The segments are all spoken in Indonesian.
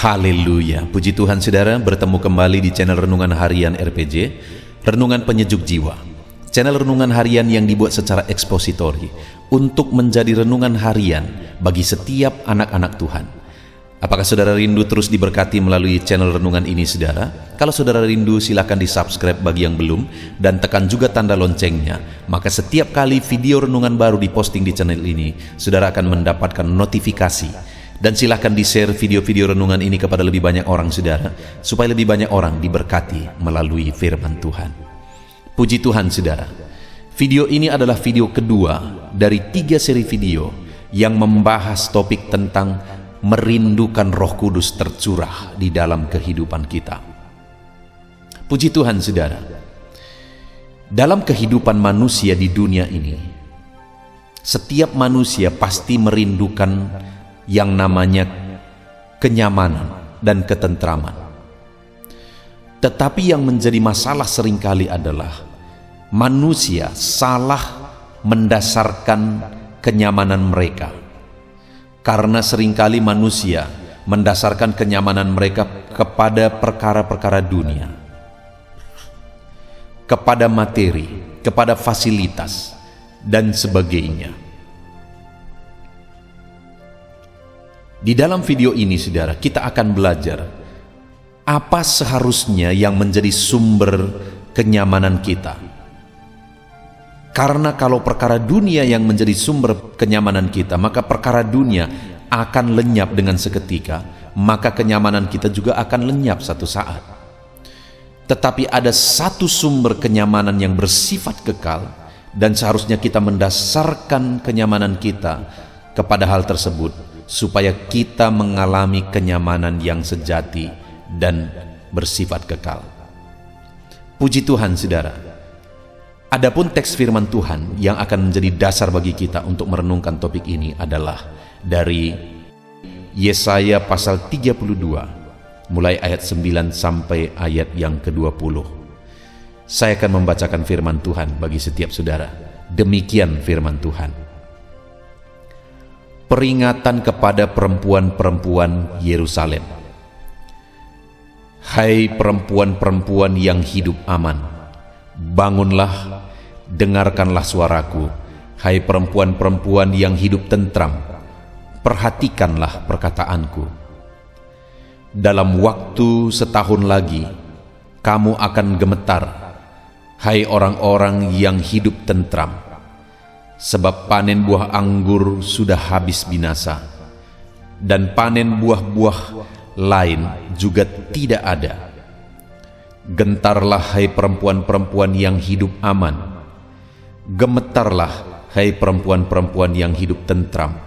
Haleluya, puji Tuhan saudara, bertemu kembali di channel Renungan Harian RPG, Renungan Penyejuk Jiwa. Channel Renungan Harian yang dibuat secara ekspositori untuk menjadi renungan harian bagi setiap anak-anak Tuhan. Apakah saudara rindu terus diberkati melalui channel renungan ini saudara? Kalau saudara rindu silakan di subscribe bagi yang belum dan tekan juga tanda loncengnya. Maka setiap kali video renungan baru diposting di channel ini, saudara akan mendapatkan notifikasi. Dan silakan di-share video-video renungan ini kepada lebih banyak orang saudara, supaya lebih banyak orang diberkati melalui firman Tuhan. Puji Tuhan saudara, video ini adalah video kedua dari 3 seri video yang membahas topik tentang merindukan Roh Kudus tercurah di dalam kehidupan kita. Puji Tuhan saudara, dalam kehidupan manusia di dunia ini, setiap manusia pasti merindukan yang namanya kenyamanan dan ketentraman. Tetapi yang menjadi masalah seringkali adalah manusia salah mendasarkan kenyamanan mereka. Karena seringkali manusia mendasarkan kenyamanan mereka kepada perkara-perkara dunia, kepada materi, kepada fasilitas, dan sebagainya. Di dalam video ini saudara, kita akan belajar apa seharusnya yang menjadi sumber kenyamanan kita. Karena kalau perkara dunia yang menjadi sumber kenyamanan kita, maka perkara dunia akan lenyap dengan seketika, maka kenyamanan kita juga akan lenyap satu saat. Tetapi ada satu sumber kenyamanan yang bersifat kekal, dan seharusnya kita mendasarkan kenyamanan kita kepada hal tersebut, supaya kita mengalami kenyamanan yang sejati dan bersifat kekal. Puji Tuhan saudara. Adapun teks firman Tuhan yang akan menjadi dasar bagi kita untuk merenungkan topik ini adalah dari Yesaya pasal 32 mulai ayat 9 sampai ayat yang ke-20. Saya akan membacakan firman Tuhan bagi setiap saudara. Demikian firman Tuhan. Peringatan kepada perempuan-perempuan Yerusalem. Hai perempuan-perempuan yang hidup aman, bangunlah, dengarkanlah suaraku. Hai perempuan-perempuan yang hidup tentram, perhatikanlah perkataanku. Dalam waktu setahun lagi, kamu akan gemetar, hai orang-orang yang hidup tentram, sebab panen buah anggur sudah habis binasa, dan panen buah-buah lain juga tidak ada. Gentarlah hai perempuan-perempuan yang hidup aman, gemetarlah hai perempuan-perempuan yang hidup tentram.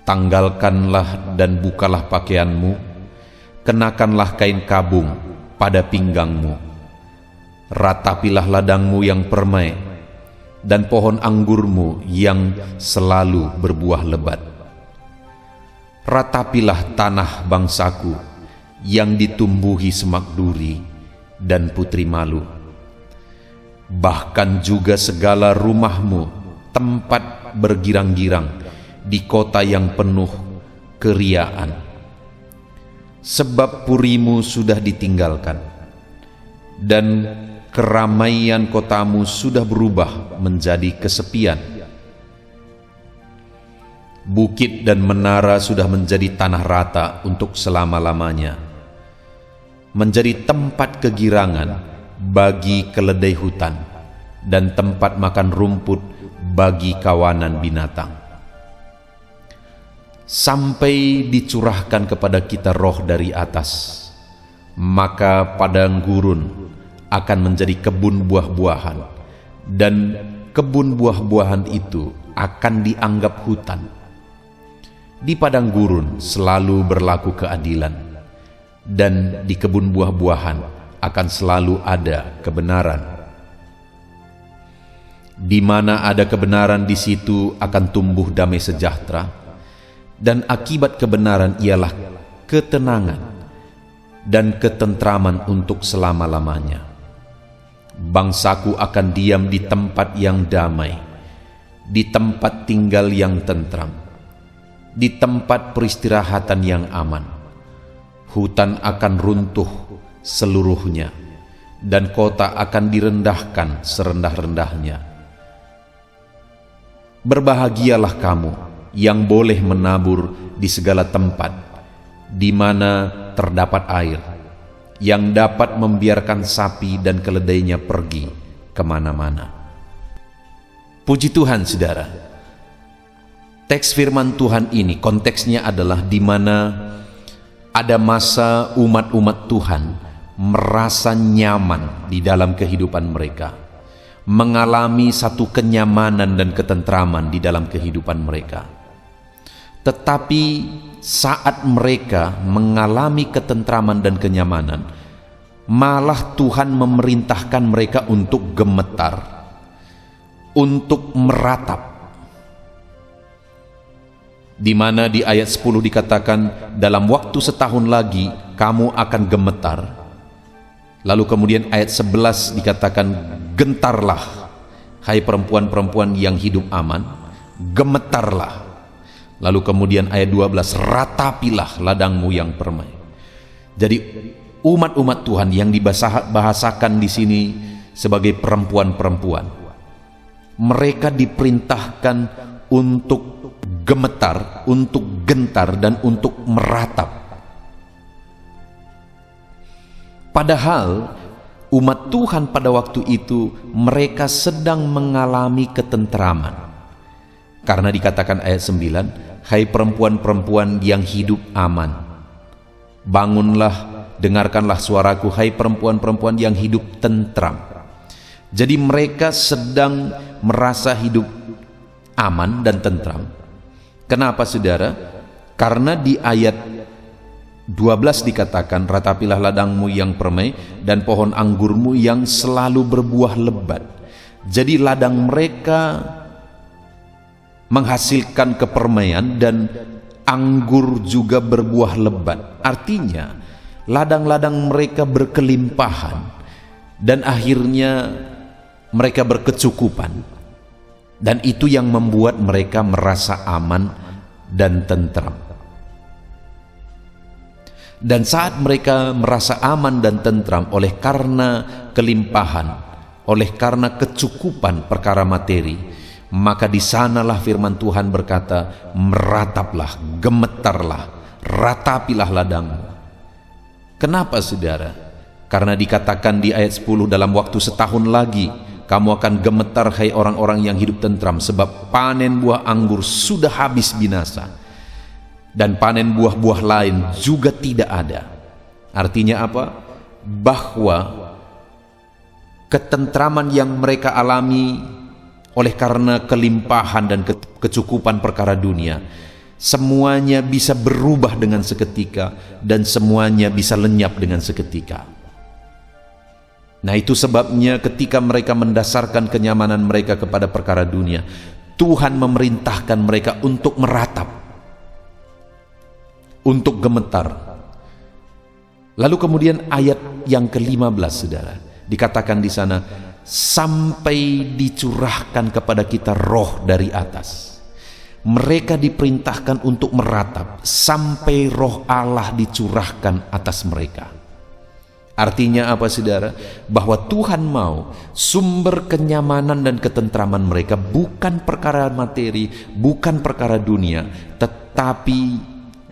Tanggalkanlah dan bukalah pakaianmu, kenakanlah kain kabung pada pinggangmu. Ratapilah ladangmu yang permai, dan pohon anggurmu yang selalu berbuah lebat. Ratapilah tanah bangsaku yang ditumbuhi semak duri dan putri malu. Bahkan juga segala rumahmu tempat bergirang-girang di kota yang penuh keriaan. Sebab purimu sudah ditinggalkan, dan keramaian kotamu sudah berubah menjadi kesepian. Bukit dan menara sudah menjadi tanah rata untuk selama-lamanya, menjadi tempat kegirangan bagi keledai hutan dan tempat makan rumput bagi kawanan binatang. Sampai dicurahkan kepada kita roh dari atas, maka padang gurun akan menjadi kebun buah-buahan, dan kebun buah-buahan itu akan dianggap hutan. Di padang gurun selalu berlaku keadilan, dan di kebun buah-buahan akan selalu ada kebenaran. Di mana ada kebenaran, di situ akan tumbuh damai sejahtera, dan akibat kebenaran ialah ketenangan dan ketentraman untuk selama-lamanya. Bangsaku akan diam di tempat yang damai, di tempat tinggal yang tentram, di tempat peristirahatan yang aman. Hutan akan runtuh seluruhnya, dan kota akan direndahkan serendah-rendahnya. Berbahagialah kamu yang boleh menabur di segala tempat di mana terdapat air, yang dapat membiarkan sapi dan keledainya pergi kemana-mana. Puji Tuhan, saudara. Teks firman Tuhan ini konteksnya adalah di mana ada masa umat-umat Tuhan merasa nyaman di dalam kehidupan mereka, mengalami satu kenyamanan dan ketentraman di dalam kehidupan mereka. Tetapi saat mereka mengalami ketentraman dan kenyamanan, malah Tuhan memerintahkan mereka untuk gemetar, untuk meratap. Di mana di ayat 10 dikatakan, dalam waktu setahun lagi kamu akan gemetar. Lalu kemudian ayat 11 dikatakan, gentarlah hai perempuan-perempuan yang hidup aman, gemetarlah. Lalu kemudian ayat 12, ratapilah ladangmu yang permai. Jadi umat-umat Tuhan yang dibahasakan di sini sebagai perempuan-perempuan, mereka diperintahkan untuk gemetar, untuk gentar, dan untuk meratap. Padahal umat Tuhan pada waktu itu mereka sedang mengalami ketentraman. Karena dikatakan ayat 9, hai perempuan-perempuan yang hidup aman, bangunlah, dengarkanlah suaraku, hai perempuan-perempuan yang hidup tentram. Jadi mereka sedang merasa hidup aman dan tentram. Kenapa, saudara? Karena di ayat 12 dikatakan, ratapilah ladangmu yang permai dan pohon anggurmu yang selalu berbuah lebat. Jadi ladang mereka menghasilkan kepermaian dan anggur juga berbuah lebat. Artinya ladang-ladang mereka berkelimpahan dan akhirnya mereka berkecukupan. Dan itu yang membuat mereka merasa aman dan tentram. Dan saat mereka merasa aman dan tentram oleh karena kelimpahan, oleh karena kecukupan perkara materi, maka di sanalah firman Tuhan berkata, merataplah, gemetarlah, ratapilah ladangmu. Kenapa, saudara? Karena dikatakan di ayat 10, dalam waktu setahun lagi kamu akan gemetar hai orang-orang yang hidup tentram, sebab panen buah anggur sudah habis binasa, dan panen buah-buah lain juga tidak ada. Artinya apa? Bahwa ketentraman yang mereka alami oleh karena kelimpahan dan kecukupan perkara dunia, semuanya bisa berubah dengan seketika dan semuanya bisa lenyap dengan seketika. Nah, itu sebabnya ketika mereka mendasarkan kenyamanan mereka kepada perkara dunia, Tuhan memerintahkan mereka untuk meratap, untuk gemetar. Lalu kemudian ayat yang ke-15, saudara, dikatakan di sana, sampai dicurahkan kepada kita roh dari atas. Mereka diperintahkan untuk meratap sampai roh Allah dicurahkan atas mereka. Artinya apa, saudara? Bahwa Tuhan mau sumber kenyamanan dan ketentraman mereka bukan perkara materi, bukan perkara dunia, tetapi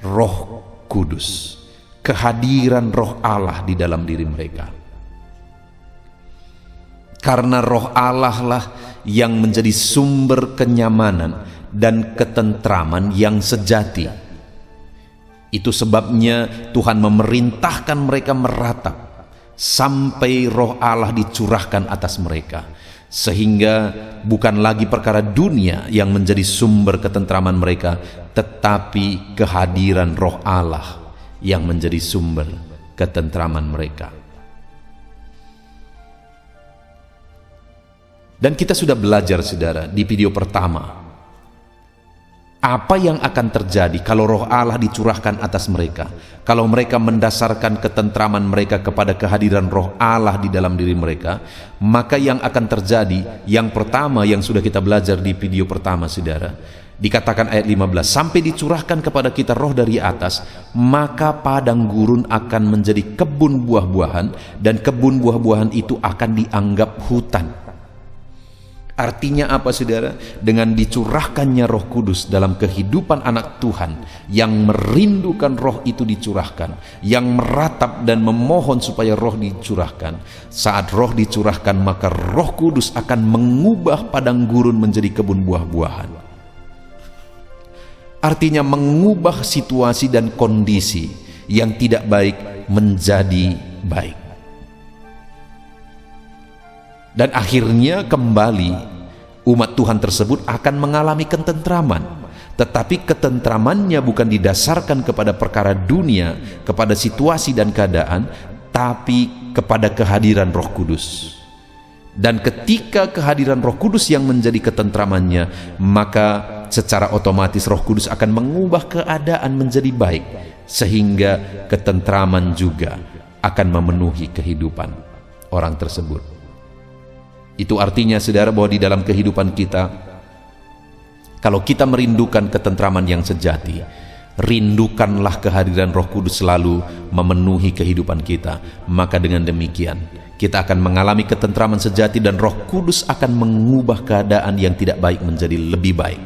Roh Kudus, kehadiran Roh Allah di dalam diri mereka. Karena Roh Allah lah yang menjadi sumber kenyamanan dan ketentraman yang sejati. Itu sebabnya Tuhan memerintahkan mereka meratap sampai Roh Allah dicurahkan atas mereka, sehingga bukan lagi perkara dunia yang menjadi sumber ketentraman mereka, tetapi kehadiran Roh Allah yang menjadi sumber ketentraman mereka. Dan kita sudah belajar, saudara, di video pertama Apa yang akan terjadi kalau roh Allah dicurahkan atas mereka? Kalau mereka mendasarkan ketentraman mereka kepada kehadiran roh Allah di dalam diri mereka, maka yang akan terjadi, yang pertama yang sudah kita belajar di video pertama, saudara, dikatakan ayat 15, sampai dicurahkan kepada kita roh dari atas, maka padang gurun akan menjadi kebun buah-buahan, dan kebun buah-buahan itu akan dianggap hutan. Artinya apa, saudara? Dengan dicurahkannya Roh Kudus dalam kehidupan anak Tuhan yang merindukan roh itu dicurahkan, yang meratap dan memohon supaya roh dicurahkan, saat roh dicurahkan maka Roh Kudus akan mengubah padang gurun menjadi kebun buah-buahan. Artinya mengubah situasi dan kondisi yang tidak baik menjadi baik. Dan akhirnya kembali umat Tuhan tersebut akan mengalami ketentraman. Tetapi ketentramannya bukan didasarkan kepada perkara dunia, kepada situasi dan keadaan, tapi kepada kehadiran Roh Kudus. Dan ketika kehadiran Roh Kudus yang menjadi ketentramannya, maka secara otomatis Roh Kudus akan mengubah keadaan menjadi baik, sehingga ketentraman juga akan memenuhi kehidupan orang tersebut. Itu artinya, saudara, bahwa di dalam kehidupan kita, kalau kita merindukan ketentraman yang sejati, rindukanlah kehadiran Roh Kudus selalu memenuhi kehidupan kita. Maka dengan demikian kita akan mengalami ketentraman sejati dan Roh Kudus akan mengubah keadaan yang tidak baik menjadi lebih baik.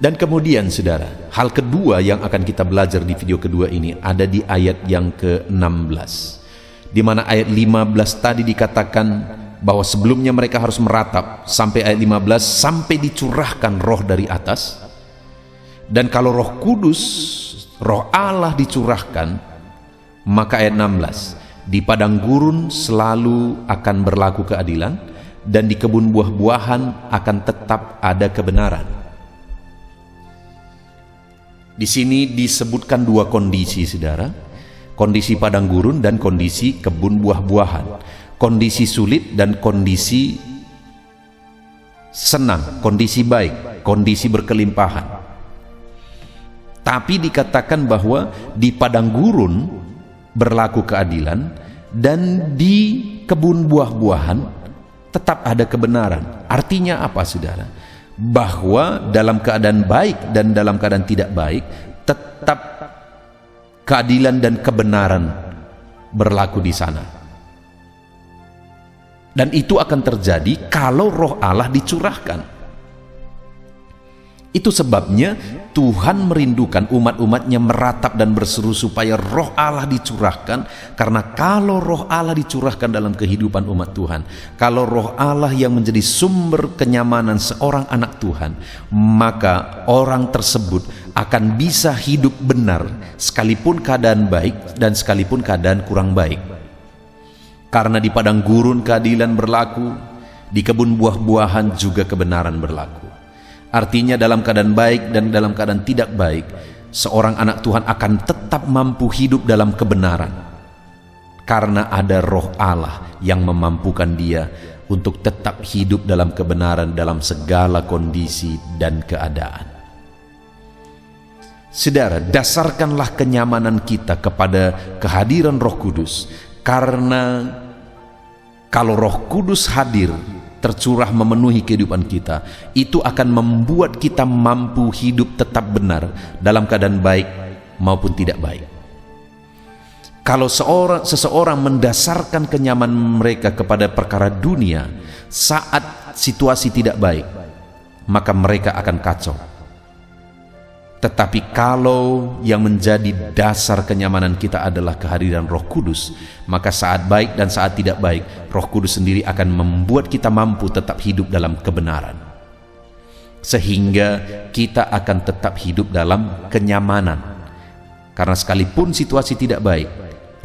Dan kemudian, saudara, hal kedua yang akan kita belajar di video kedua ini ada di ayat yang ke-16, di mana ayat 15 tadi dikatakan bahwa sebelumnya mereka harus meratap, sampai ayat 15, sampai dicurahkan roh dari atas. Dan kalau Roh Kudus, roh Allah dicurahkan, maka ayat 16, di padang gurun selalu akan berlaku keadilan, dan di kebun buah-buahan akan tetap ada kebenaran. Di sini disebutkan dua kondisi, saudara. Kondisi padang gurun dan kondisi kebun buah-buahan. Kondisi sulit dan kondisi senang, kondisi baik, kondisi berkelimpahan. Tapi dikatakan bahwa di padang gurun berlaku keadilan, dan di kebun buah-buahan tetap ada kebenaran. Artinya apa, saudara? Bahwa dalam keadaan baik dan dalam keadaan tidak baik, tetap keadilan dan kebenaran berlaku di sana. Dan itu akan terjadi kalau roh Allah dicurahkan. Itu sebabnya Tuhan merindukan umat-umatnya meratap dan berseru supaya roh Allah dicurahkan. Karena kalau roh Allah dicurahkan dalam kehidupan umat Tuhan, kalau roh Allah yang menjadi sumber kenyamanan seorang anak Tuhan, maka orang tersebut akan bisa hidup benar sekalipun keadaan baik dan sekalipun keadaan kurang baik. Karena di padang gurun keadilan berlaku, di kebun buah-buahan juga kebenaran berlaku. Artinya dalam keadaan baik dan dalam keadaan tidak baik, seorang anak Tuhan akan tetap mampu hidup dalam kebenaran. Karena ada roh Allah yang memampukan dia untuk tetap hidup dalam kebenaran dalam segala kondisi dan keadaan. Saudara, dasarkanlah kenyamanan kita kepada kehadiran Roh Kudus. Karena kalau Roh Kudus hadir, tercurah memenuhi kehidupan kita, itu akan membuat kita mampu hidup tetap benar dalam keadaan baik maupun tidak baik. Kalau seseorang mendasarkan kenyamanan mereka kepada perkara dunia saat situasi tidak baik, maka mereka akan kacau. Tetapi kalau yang menjadi dasar kenyamanan kita adalah kehadiran Roh Kudus, maka saat baik dan saat tidak baik, Roh Kudus sendiri akan membuat kita mampu tetap hidup dalam kebenaran. Sehingga kita akan tetap hidup dalam kenyamanan. Karena sekalipun situasi tidak baik,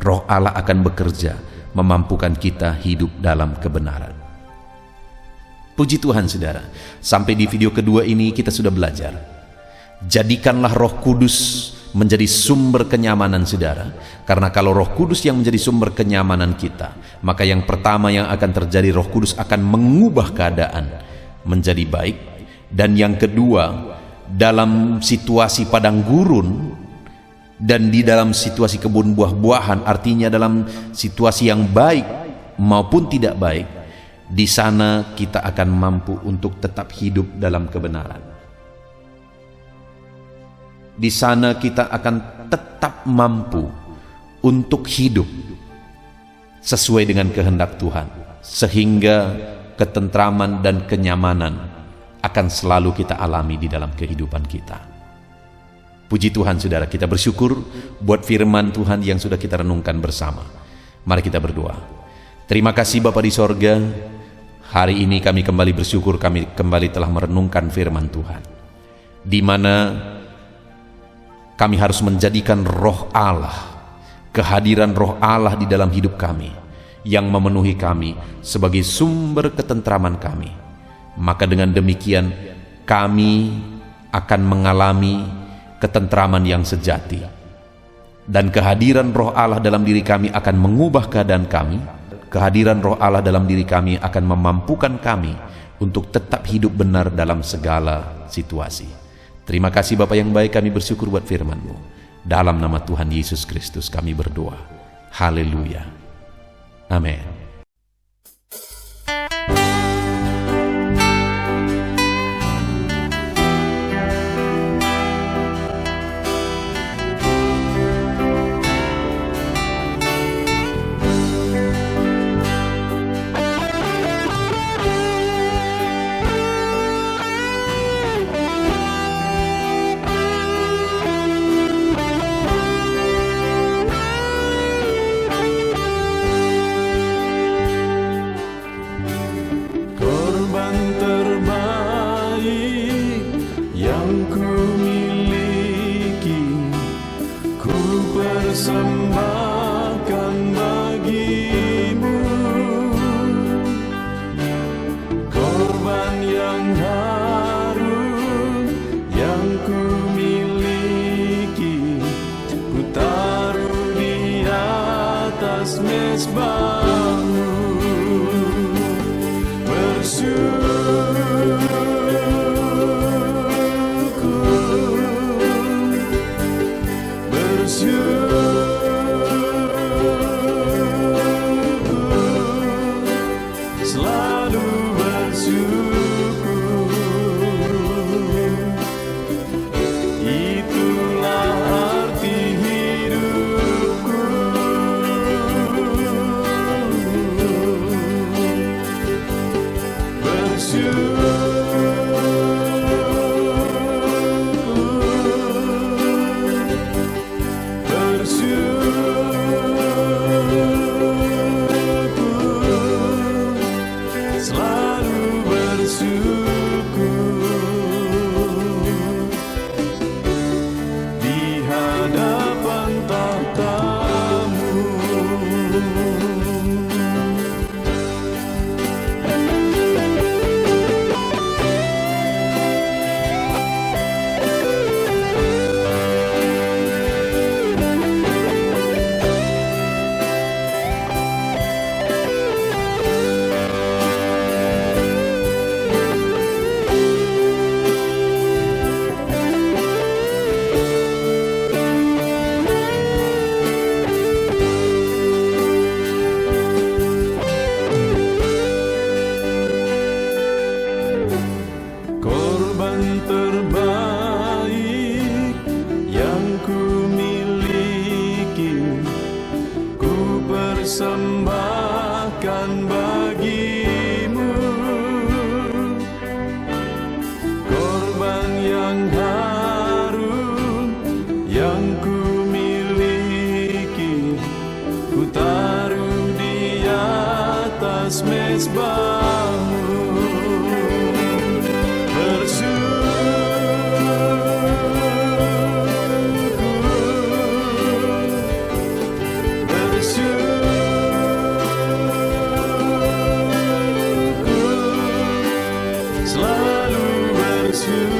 Roh Allah akan bekerja memampukan kita hidup dalam kebenaran. Puji Tuhan, saudara. Sampai di video kedua ini kita sudah belajar. Jadikanlah Roh Kudus menjadi sumber kenyamanan, saudara. Karena kalau Roh Kudus yang menjadi sumber kenyamanan kita, maka yang pertama yang akan terjadi, Roh Kudus akan mengubah keadaan menjadi baik. Dan yang kedua, dalam situasi padang gurun dan di dalam situasi kebun buah-buahan, artinya dalam situasi yang baik maupun tidak baik, di sana kita akan mampu untuk tetap hidup dalam kebenaran. Di sana kita akan tetap mampu untuk hidup sesuai dengan kehendak Tuhan, sehingga ketentraman dan kenyamanan akan selalu kita alami di dalam kehidupan kita. Puji Tuhan saudara, kita bersyukur buat firman Tuhan yang sudah kita renungkan bersama. Mari kita berdoa. Terima kasih Bapa di sorga, hari ini kami kembali bersyukur, kami kembali telah merenungkan firman Tuhan, di mana kami harus menjadikan roh Allah, kehadiran roh Allah di dalam hidup kami, yang memenuhi kami sebagai sumber ketentraman kami. Maka dengan demikian kami akan mengalami ketentraman yang sejati, dan kehadiran roh Allah dalam diri kami akan mengubah keadaan kami. Kehadiran roh Allah dalam diri kami akan memampukan kami untuk tetap hidup benar dalam segala situasi. Terima kasih Bapa yang baik, kami bersyukur buat firman-Mu. Dalam nama Tuhan Yesus Kristus kami berdoa. Haleluya. Amin. Persembahkan bagimu korban yang harum yang ku miliki, ku taruh di atas mezbahmu. Selalu bersyukur, itulah arti hidupku. Selalu bersyukur di hadapan tahta-Mu. Korban terbaik yang ku miliki, ku persembahkan bagimu. Korban yang harum yang ku miliki, ku taruh di atas mezbahmu. Selalu bersyukur.